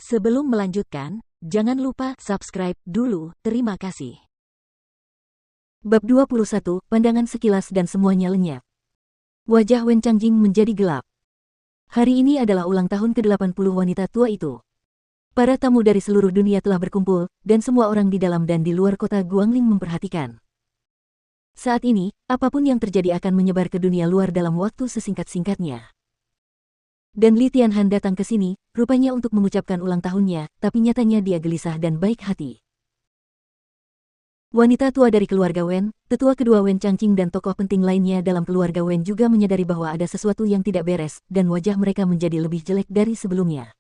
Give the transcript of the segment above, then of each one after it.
Sebelum melanjutkan, jangan lupa subscribe dulu, terima kasih. Bab 21, pandangan sekilas dan semuanya lenyap. Wajah Wen Changjing menjadi gelap. Hari ini adalah ulang tahun ke-80 wanita tua itu. Para tamu dari seluruh dunia telah berkumpul, dan semua orang di dalam dan di luar kota Guangling memperhatikan. Saat ini, apapun yang terjadi akan menyebar ke dunia luar dalam waktu sesingkat-singkatnya. Dan Li Tianhan datang ke sini, rupanya untuk mengucapkan ulang tahunnya, tapi nyatanya dia gelisah dan baik hati. Wanita tua dari keluarga Wen, tetua kedua Wen Changjing dan tokoh penting lainnya dalam keluarga Wen juga menyadari bahwa ada sesuatu yang tidak beres, dan wajah mereka menjadi lebih jelek dari sebelumnya.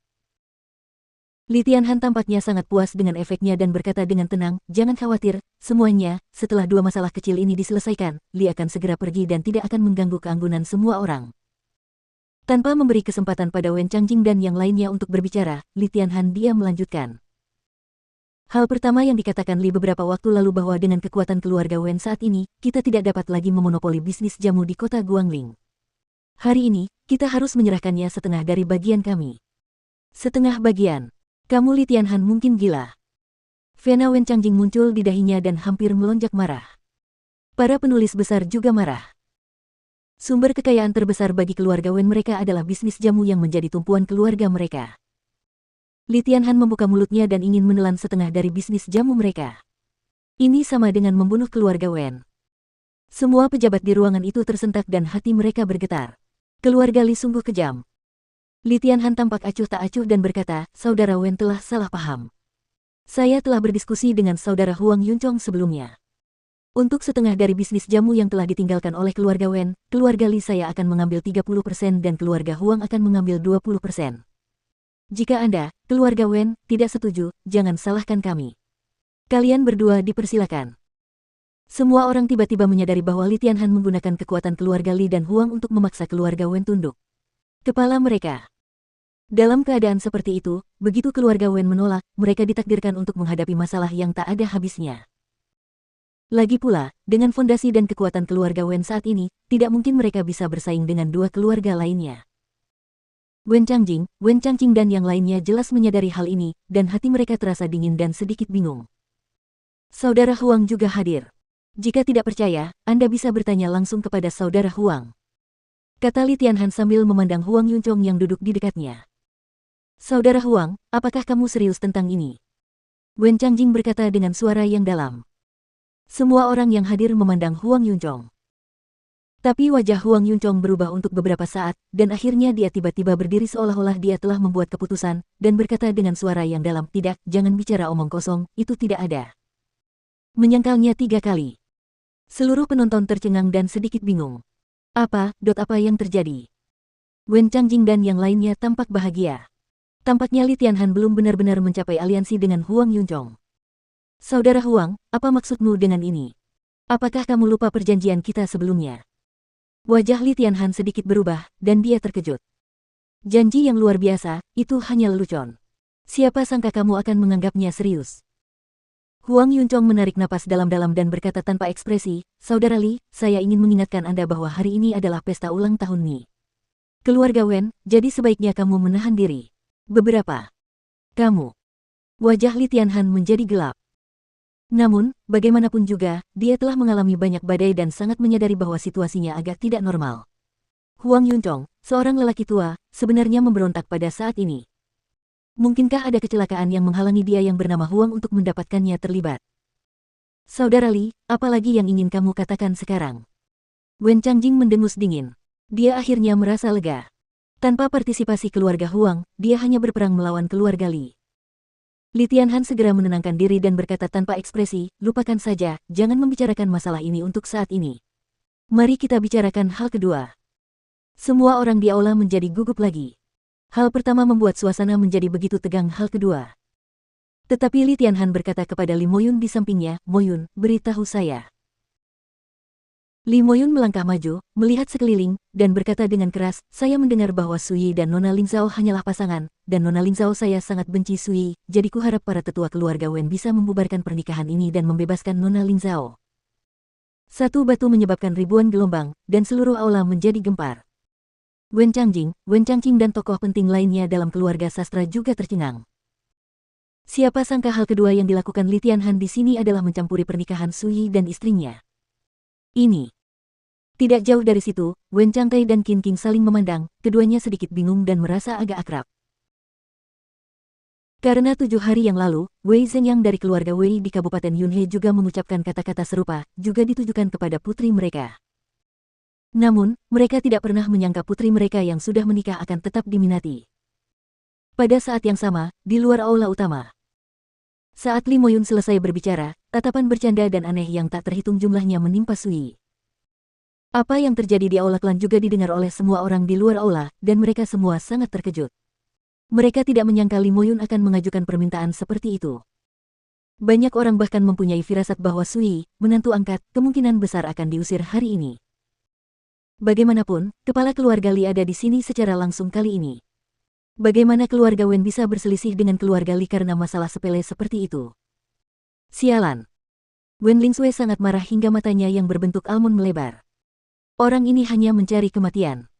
Li Tianhan tampaknya sangat puas dengan efeknya dan berkata dengan tenang, "Jangan khawatir, semuanya, setelah dua masalah kecil ini diselesaikan, Li akan segera pergi dan tidak akan mengganggu keanggunan semua orang." Tanpa memberi kesempatan pada Wen Changjing dan yang lainnya untuk berbicara, Li Tianhan dia melanjutkan. Hal pertama yang dikatakan Li beberapa waktu lalu bahwa dengan kekuatan keluarga Wen saat ini, kita tidak dapat lagi memonopoli bisnis jamu di kota Guangling. Hari ini, kita harus menyerahkannya setengah dari bagian kami. Setengah bagian. Kamu Li Tianhan mungkin gila. Vena Wen Changjing muncul di dahinya dan hampir melonjak marah. Para penulis besar juga marah. Sumber kekayaan terbesar bagi keluarga Wen mereka adalah bisnis jamu yang menjadi tumpuan keluarga mereka. Li Tianhan membuka mulutnya dan ingin menelan setengah dari bisnis jamu mereka. Ini sama dengan membunuh keluarga Wen. Semua pejabat di ruangan itu tersentak dan hati mereka bergetar. Keluarga Li sungguh kejam. Li Tianhan tampak acuh tak acuh dan berkata, "Saudara Wen telah salah paham. Saya telah berdiskusi dengan saudara Huang Yuncong sebelumnya. Untuk setengah dari bisnis jamu yang telah ditinggalkan oleh keluarga Wen, keluarga Li saya akan mengambil 30% dan keluarga Huang akan mengambil 20%. Jika Anda, keluarga Wen, tidak setuju, jangan salahkan kami. Kalian berdua dipersilakan." Semua orang tiba-tiba menyadari bahwa Li Tianhan menggunakan kekuatan keluarga Li dan Huang untuk memaksa keluarga Wen tunduk. Kepala mereka. Dalam keadaan seperti itu, begitu keluarga Wen menolak, mereka ditakdirkan untuk menghadapi masalah yang tak ada habisnya. Lagi pula, dengan fondasi dan kekuatan keluarga Wen saat ini, tidak mungkin mereka bisa bersaing dengan dua keluarga lainnya. Wen Changjing dan yang lainnya jelas menyadari hal ini, dan hati mereka terasa dingin dan sedikit bingung. Saudara Huang juga hadir. Jika tidak percaya, Anda bisa bertanya langsung kepada saudara Huang. Kata Li Tianhan sambil memandang Huang Yuncong yang duduk di dekatnya. Saudara Huang, apakah kamu serius tentang ini? Wen Changjing berkata dengan suara yang dalam. Semua orang yang hadir memandang Huang Yuncong. Tapi wajah Huang Yuncong berubah untuk beberapa saat, dan akhirnya dia tiba-tiba berdiri seolah-olah dia telah membuat keputusan, dan berkata dengan suara yang dalam, "Tidak, jangan bicara omong kosong, itu tidak ada." Menyangkalnya 3 kali. Seluruh penonton tercengang dan sedikit bingung. Apa yang terjadi? Wen Changjing dan yang lainnya tampak bahagia. Tampaknya Li Tianhan belum benar-benar mencapai aliansi dengan Huang Yuncong. Saudara Huang, apa maksudmu dengan ini? Apakah kamu lupa perjanjian kita sebelumnya? Wajah Li Tianhan sedikit berubah, dan dia terkejut. Janji yang luar biasa, itu hanya lelucon. Siapa sangka kamu akan menganggapnya serius? Huang Yuncong menarik napas dalam-dalam dan berkata tanpa ekspresi, "Saudara Li, saya ingin mengingatkan Anda bahwa hari ini adalah pesta ulang tahun Ni. Keluarga Wen, jadi sebaiknya kamu menahan diri." Beberapa. Kamu. Wajah Li Tianhan menjadi gelap. Namun, bagaimanapun juga, dia telah mengalami banyak badai dan sangat menyadari bahwa situasinya agak tidak normal. Huang Yuncong, seorang lelaki tua, sebenarnya memberontak pada saat ini. Mungkinkah ada kecelakaan yang menghalangi dia yang bernama Huang untuk mendapatkannya terlibat? Saudara Li, apalagi yang ingin kamu katakan sekarang? Wen Changjing mendengus dingin. Dia akhirnya merasa lega. Tanpa partisipasi keluarga Huang, dia hanya berperang melawan keluarga Li. Li Tianhan segera menenangkan diri dan berkata tanpa ekspresi, "Lupakan saja, jangan membicarakan masalah ini untuk saat ini. Mari kita bicarakan hal kedua." Semua orang di aula menjadi gugup lagi. Hal pertama membuat suasana menjadi begitu tegang hal kedua. Tetapi Li Tianhan berkata kepada Li Moyun di sampingnya, "Moyun, beritahu saya." Li Moyun melangkah maju, melihat sekeliling, dan berkata dengan keras, "Saya mendengar bahwa Sui dan Nona Lingzhao hanyalah pasangan, dan Nona Lingzhao saya sangat benci Sui, jadi kuharap para tetua keluarga Wen bisa membubarkan pernikahan ini dan membebaskan Nona Lingzhao." Satu batu menyebabkan ribuan gelombang, dan seluruh aula menjadi gempar. Wen Changjing dan tokoh penting lainnya dalam keluarga sastra juga tercengang. Siapa sangka hal kedua yang dilakukan Li Tianhan di sini adalah mencampuri pernikahan Sui dan istrinya. Ini. Tidak jauh dari situ, Wen Changtai dan Qin King saling memandang, keduanya sedikit bingung dan merasa agak akrab. Karena 7 hari yang lalu, Wei Zhengyang dari keluarga Wei di Kabupaten Yunhe juga mengucapkan kata-kata serupa, juga ditujukan kepada putri mereka. Namun, mereka tidak pernah menyangka putri mereka yang sudah menikah akan tetap diminati. Pada saat yang sama, di luar aula utama. Saat Li Moyun selesai berbicara, tatapan bercanda dan aneh yang tak terhitung jumlahnya menimpa Sui. Apa yang terjadi di aula klan juga didengar oleh semua orang di luar aula, dan mereka semua sangat terkejut. Mereka tidak menyangka Li Moyun akan mengajukan permintaan seperti itu. Banyak orang bahkan mempunyai firasat bahwa Sui, menantu angkat, kemungkinan besar akan diusir hari ini. Bagaimanapun, kepala keluarga Li ada di sini secara langsung kali ini. Bagaimana keluarga Wen bisa berselisih dengan keluarga Li karena masalah sepele seperti itu? Sialan. Wen Lingsui sangat marah hingga matanya yang berbentuk almond melebar. Orang ini hanya mencari kematian.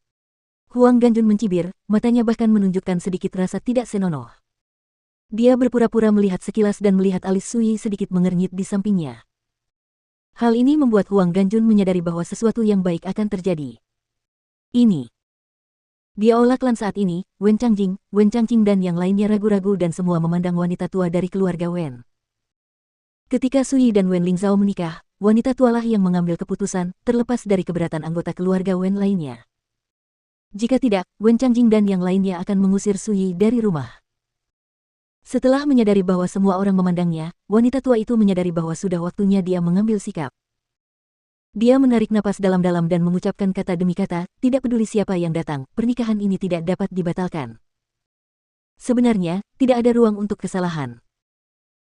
Huang Ganjun mencibir, matanya bahkan menunjukkan sedikit rasa tidak senonoh. Dia berpura-pura melihat sekilas dan melihat alis Sui sedikit mengernyit di sampingnya. Hal ini membuat Huang Ganjun menyadari bahwa sesuatu yang baik akan terjadi. Ini. Di aula klan saat ini, Wen Changqing dan yang lainnya ragu-ragu dan semua memandang wanita tua dari keluarga Wen. Ketika Sui dan Wen Lingzhao menikah, wanita tualah yang mengambil keputusan, terlepas dari keberatan anggota keluarga Wen lainnya. Jika tidak, Wen Changqing dan yang lainnya akan mengusir Sui dari rumah. Setelah menyadari bahwa semua orang memandangnya, wanita tua itu menyadari bahwa sudah waktunya dia mengambil sikap. Dia menarik napas dalam-dalam dan mengucapkan kata demi kata, tidak peduli siapa yang datang, pernikahan ini tidak dapat dibatalkan. Sebenarnya, tidak ada ruang untuk kesalahan.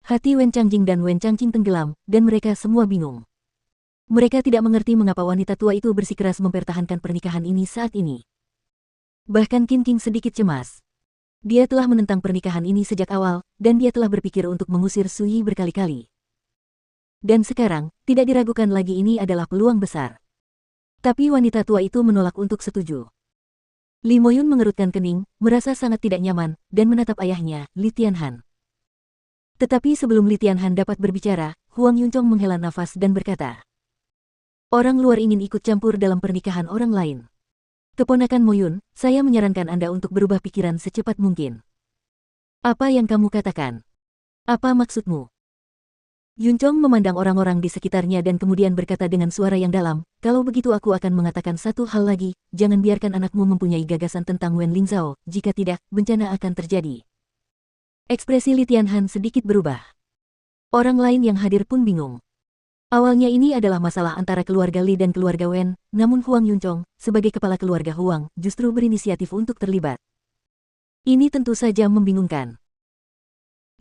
Hati Wen Changqing dan Wen Changqing tenggelam, dan mereka semua bingung. Mereka tidak mengerti mengapa wanita tua itu bersikeras mempertahankan pernikahan ini saat ini. Bahkan Qin King sedikit cemas. Dia telah menentang pernikahan ini sejak awal, dan dia telah berpikir untuk mengusir Sui berkali-kali. Dan sekarang, tidak diragukan lagi ini adalah peluang besar. Tapi wanita tua itu menolak untuk setuju. Li Moyun mengerutkan kening, merasa sangat tidak nyaman, dan menatap ayahnya, Li Tianhan. Tetapi sebelum Li Tianhan dapat berbicara, Huang Yuncong menghela nafas dan berkata, "Orang luar ingin ikut campur dalam pernikahan orang lain. Keponakan Moyun, saya menyarankan Anda untuk berubah pikiran secepat mungkin." "Apa yang kamu katakan? Apa maksudmu?" Yuncong memandang orang-orang di sekitarnya dan kemudian berkata dengan suara yang dalam, "Kalau begitu aku akan mengatakan satu hal lagi, jangan biarkan anakmu mempunyai gagasan tentang Wen Lingzhao, jika tidak, bencana akan terjadi." Ekspresi Li Tianhan sedikit berubah. Orang lain yang hadir pun bingung. Awalnya ini adalah masalah antara keluarga Li dan keluarga Wen, namun Huang Yuncong, sebagai kepala keluarga Huang, justru berinisiatif untuk terlibat. Ini tentu saja membingungkan.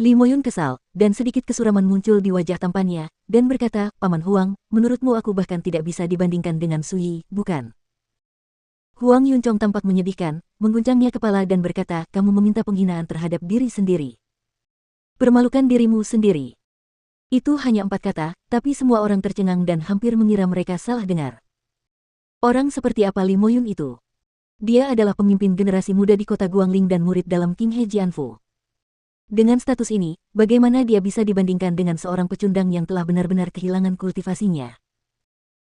Li Moyun kesal, dan sedikit kesuraman muncul di wajah tampannya, dan berkata, "Paman Huang, menurutmu aku bahkan tidak bisa dibandingkan dengan Sui, bukan?" Huang Yuncong tampak menyedihkan, mengguncangnya kepala dan berkata, "Kamu meminta penghinaan terhadap diri sendiri. Permalukan dirimu sendiri." Itu hanya 4 kata, tapi semua orang tercengang dan hampir mengira mereka salah dengar. Orang seperti apa Li Moyun itu? Dia adalah pemimpin generasi muda di kota Guangling dan murid dalam King He Jianfu. Dengan status ini, bagaimana dia bisa dibandingkan dengan seorang pecundang yang telah benar-benar kehilangan kultivasinya?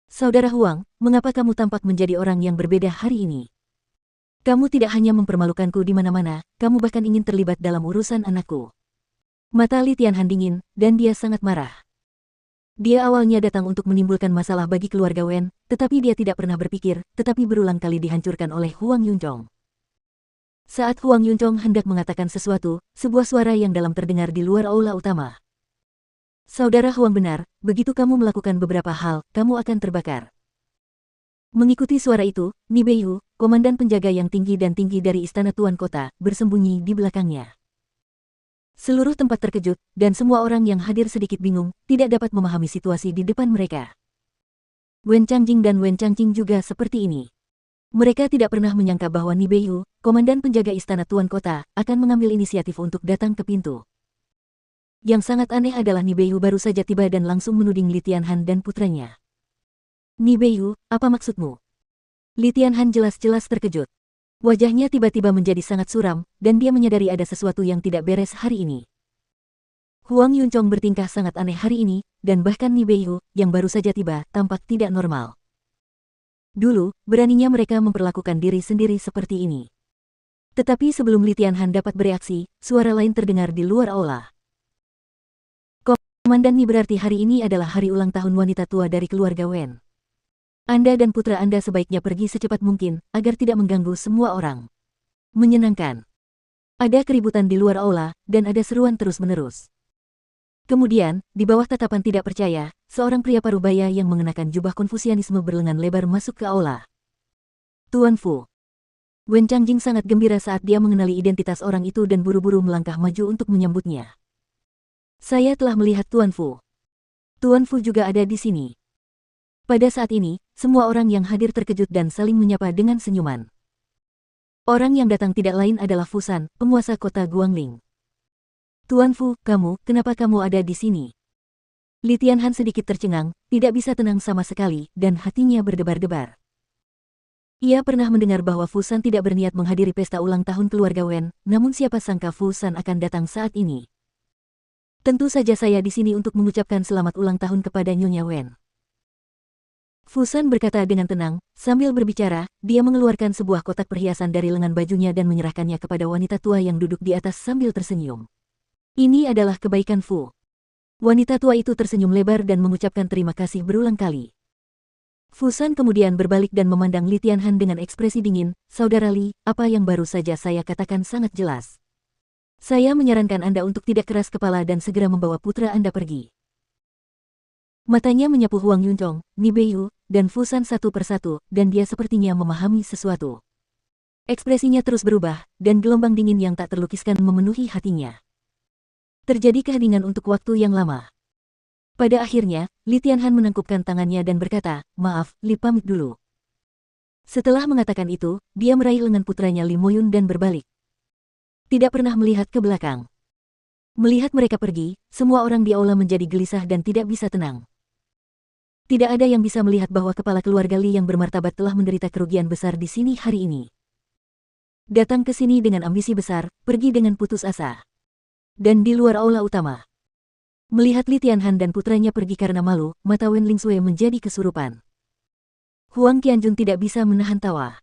"Saudara Huang, mengapa kamu tampak menjadi orang yang berbeda hari ini? Kamu tidak hanya mempermalukanku di mana-mana, kamu bahkan ingin terlibat dalam urusan anakku." Mata Li Tianhan dingin, dan dia sangat marah. Dia awalnya datang untuk menimbulkan masalah bagi keluarga Wen, tetapi dia tidak pernah berpikir, tetapi berulang kali dihancurkan oleh Huang Yuncong. Saat Huang Yuncong hendak mengatakan sesuatu, sebuah suara yang dalam terdengar di luar aula utama. "Saudara Huang benar, begitu kamu melakukan beberapa hal, kamu akan terbakar." Mengikuti suara itu, Ni Beihu, komandan penjaga yang tinggi dan tinggi dari istana Tuan Kota, bersembunyi di belakangnya. Seluruh tempat terkejut, dan semua orang yang hadir sedikit bingung, tidak dapat memahami situasi di depan mereka. Wen Changqing dan Wen Changqing juga seperti ini. Mereka tidak pernah menyangka bahwa Ni Beihu, komandan penjaga istana Tuan Kota, akan mengambil inisiatif untuk datang ke pintu. Yang sangat aneh adalah Ni Beihu baru saja tiba dan langsung menuding Li Tianhan dan putranya. "Ni Beihu, apa maksudmu?" Li Tianhan jelas-jelas terkejut. Wajahnya tiba-tiba menjadi sangat suram, dan dia menyadari ada sesuatu yang tidak beres hari ini. Huang Yuncong bertingkah sangat aneh hari ini, dan bahkan Ni Beihu, yang baru saja tiba, tampak tidak normal. Dulu, beraninya mereka memperlakukan diri sendiri seperti ini. Tetapi sebelum Li Tianhan dapat bereaksi, suara lain terdengar di luar aula. Komandan Ni, berarti hari ini adalah hari ulang tahun wanita tua dari keluarga Wen. Anda dan putra Anda sebaiknya pergi secepat mungkin, agar tidak mengganggu semua orang. Menyenangkan. Ada keributan di luar aula, dan ada seruan terus-menerus. Kemudian, di bawah tatapan tidak percaya, seorang pria parubaya yang mengenakan jubah konfusianisme berlengan lebar masuk ke aula. Tuan Fu. Wen Changjing sangat gembira saat dia mengenali identitas orang itu dan buru-buru melangkah maju untuk menyambutnya. Saya telah melihat Tuan Fu. Tuan Fu juga ada di sini. Pada saat ini, semua orang yang hadir terkejut dan saling menyapa dengan senyuman. Orang yang datang tidak lain adalah Fu San, penguasa kota Guangling. Tuan Fu, kenapa kamu ada di sini? Li Tianhan sedikit tercengang, tidak bisa tenang sama sekali, dan hatinya berdebar-debar. Ia pernah mendengar bahwa Fu San tidak berniat menghadiri pesta ulang tahun keluarga Wen, namun siapa sangka Fu San akan datang saat ini. Tentu saja saya di sini untuk mengucapkan selamat ulang tahun kepada Nyonya Wen. Fu San berkata dengan tenang, sambil berbicara, dia mengeluarkan sebuah kotak perhiasan dari lengan bajunya dan menyerahkannya kepada wanita tua yang duduk di atas sambil tersenyum. Ini adalah kebaikan Fu. Wanita tua itu tersenyum lebar dan mengucapkan terima kasih berulang kali. Fu San kemudian berbalik dan memandang Li Tianhan dengan ekspresi dingin, Saudara Li, apa yang baru saja saya katakan sangat jelas. Saya menyarankan Anda untuk tidak keras kepala dan segera membawa putra Anda pergi. Matanya menyapu Huang Yuncong, Ni Beihu, dan Fu San satu persatu, dan dia sepertinya memahami sesuatu. Ekspresinya terus berubah, dan gelombang dingin yang tak terlukiskan memenuhi hatinya. Terjadi keheningan untuk waktu yang lama. Pada akhirnya, Li Tianhan menangkupkan tangannya dan berkata, maaf, Li pamit dulu. Setelah mengatakan itu, dia meraih lengan putranya Li Moyun dan berbalik. Tidak pernah melihat ke belakang. Melihat mereka pergi, semua orang di aula menjadi gelisah dan tidak bisa tenang. Tidak ada yang bisa melihat bahwa kepala keluarga Li yang bermartabat telah menderita kerugian besar di sini hari ini. Datang ke sini dengan ambisi besar, pergi dengan putus asa. Dan di luar aula utama, melihat Li Tianhan dan putranya pergi karena malu, mata Wen Lingsue menjadi kesurupan. Huang Qianjun tidak bisa menahan tawa.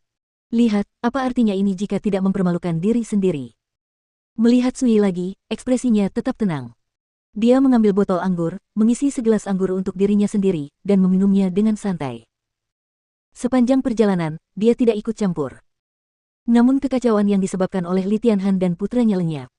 Lihat, apa artinya ini jika tidak mempermalukan diri sendiri? Melihat Sui lagi, ekspresinya tetap tenang. Dia mengambil botol anggur, mengisi segelas anggur untuk dirinya sendiri, dan meminumnya dengan santai. Sepanjang perjalanan, dia tidak ikut campur. Namun kekacauan yang disebabkan oleh Li Tianhan dan putranya lenyap.